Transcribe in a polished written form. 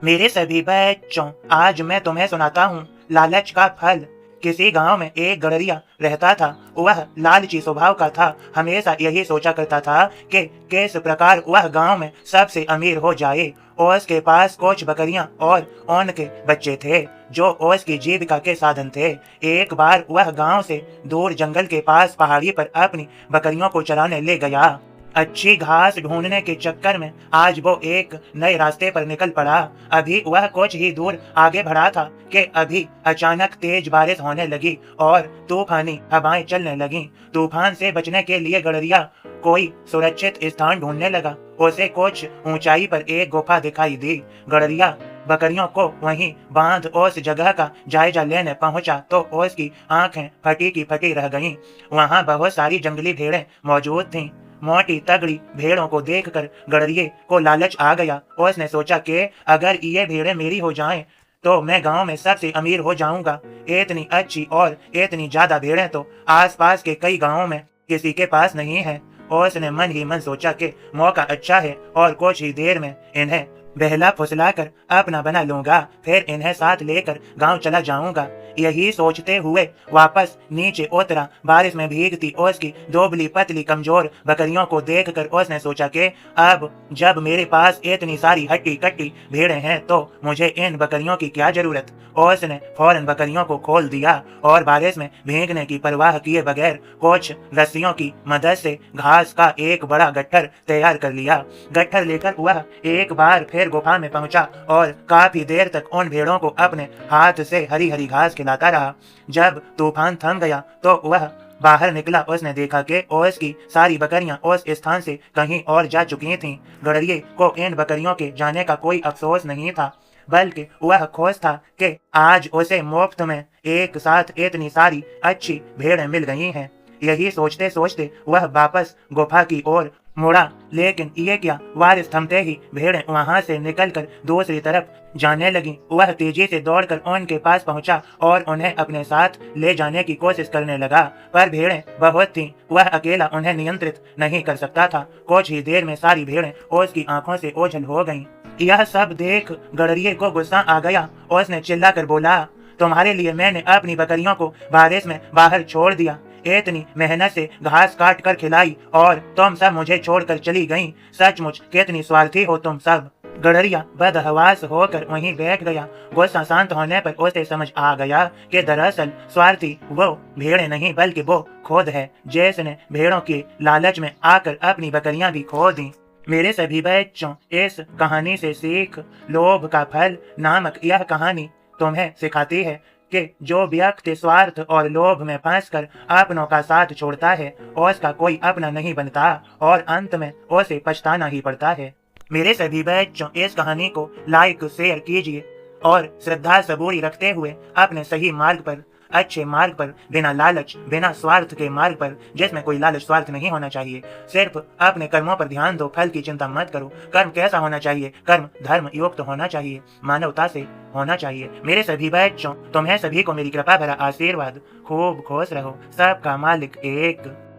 मेरे सभी बच्चों, आज मैं तुम्हें सुनाता हूँ लालच का फल। किसी गांव में एक गडरिया रहता था। वह लालची स्वभाव का था। हमेशा यही सोचा करता था कि किस प्रकार वह गांव में सबसे अमीर हो जाए। उसके पास कुछ बकरियां और उनके बच्चे थे जो उसकी जीविका के साधन थे। एक बार वह गांव से दूर जंगल के पास पहाड़ी पर अपनी बकरियों को चराने ले गया। अच्छी घास ढूंढने के चक्कर में आज वो एक नए रास्ते पर निकल पड़ा। अभी वह कुछ ही दूर आगे बढ़ा था कि अभी अचानक तेज बारिश होने लगी और तूफानी हवाएं चलने लगीं। तूफान से बचने के लिए गडरिया कोई सुरक्षित स्थान ढूंढने लगा। उसे कुछ ऊंचाई पर एक गुफा दिखाई दी। गडरिया बकरियों को वहीं बांध उस जगह का जायजा लेने पहुंचा तो उसकी आंखें फटी की फटी रह गईं। वहां बहुत सारी जंगली भेड़ें मौजूद थीं। मोटी तगड़ी भेड़ों को देखकर गडरिये को लालच आ गया। उसने सोचा कि अगर ये भेड़ें मेरी हो जाएं तो मैं गांव में सबसे अमीर हो जाऊंगा। इतनी अच्छी और इतनी ज्यादा भेड़ें तो आसपास के कई गांवों में किसी के पास नहीं है। उसने मन ही मन सोचा कि मौका अच्छा है और कुछ ही देर में इन्हें बहला फुसला कर अपना बना लूंगा, फिर इन्हें साथ लेकर गांव चला जाऊंगा। यही सोचते हुए वापस नीचे उतरा। बारिश में भीगती उसकी दुबली पतली कमजोर बकरियों को देखकर उसने सोचा कि अब जब मेरे पास इतनी सारी हट्टी कट्टी भेड़ें हैं तो मुझे इन बकरियों की क्या जरूरत। उसने फौरन बकरियों को खोल दिया और बारिश में भीगने की परवाह किए बगैर कुछ रस्सियों की मदद से घास का एक बड़ा गट्ठर तैयार कर लिया। गट्ठर लेकर वह एक बार फिर गुफा में पहुंचा और काफी देर तक उन भेड़ों को अपने हाथ से हरी हरी घास खिलाता रहा। जब तूफान थम गया तो वह बाहर निकला। उसने देखा कि उसकी सारी बकरियां उस स्थान से कहीं और जा चुकी थीं। गडरिये को इन बकरियों के जाने का कोई अफसोस नहीं था, बल्कि वह खुश था कि आज उसे मुफ्त में एक साथ इतनी सारी अच्छी भेड़ें मिल गई हैं। यही सोचते सोचते वह वापस गुफा की ओर मुड़ा, लेकिन ये क्या, बारिश थमते ही भेड़ें वहां से निकलकर दूसरी तरफ जाने लगी। वह तेजी से दौड़कर उनके पास पहुंचा और उन्हें अपने साथ ले जाने की कोशिश करने लगा, पर भेड़ें बहुत थीं। वह अकेला उन्हें नियंत्रित नहीं कर सकता था। कुछ ही देर में सारी भेड़ें उसकी आंखों से ओझल हो गईं। यह सब देख गडरिये को गुस्सा आ गया। उसने चिल्लाकर बोला, तुम्हारे लिए मैंने अपनी बकरियों को बारिश में बाहर छोड़ दिया, इतनी मेहनत से घास काट कर खिलाई और तुम सब मुझे छोड़कर चली गईं। सचमुच कितनी स्वार्थी हो तुम सब। गडरिया बदहवास होकर वहीं बैठ गया। गुस्सा शांत होने पर उसे समझ आ गया कि दरअसल स्वार्थी वो भेड़ें नहीं बल्कि वो खुद है, जिसने भेड़ों के लालच में आकर अपनी बकरियां भी खो दी। मेरे सभी बच्चों, इस कहानी से सीख, लोभ का फल नामक यह कहानी तुम्हें सिखाती है कि जो व्यक्ति स्वार्थ और लोभ में फंसकर अपनों का साथ छोड़ता है उसका कोई अपना नहीं बनता और अंत में उसे पछताना ही पड़ता है। मेरे सभी बच्चों, इस कहानी को लाइक शेयर कीजिए और श्रद्धा सबूरी रखते हुए अपने सही मार्ग पर, अच्छे मार्ग पर, बिना लालच बिना स्वार्थ के मार्ग पर, जिसमें कोई लालच स्वार्थ नहीं होना चाहिए। सिर्फ अपने कर्मों पर ध्यान दो, फल की चिंता मत करो। कर्म कैसा होना चाहिए? कर्म धर्म युक्त होना चाहिए, मानवता से होना चाहिए। मेरे सभी बच्चों, तुम्हें सभी को मेरी कृपा भरा आशीर्वाद। खूब खुश रहो। सबका मालिक एक।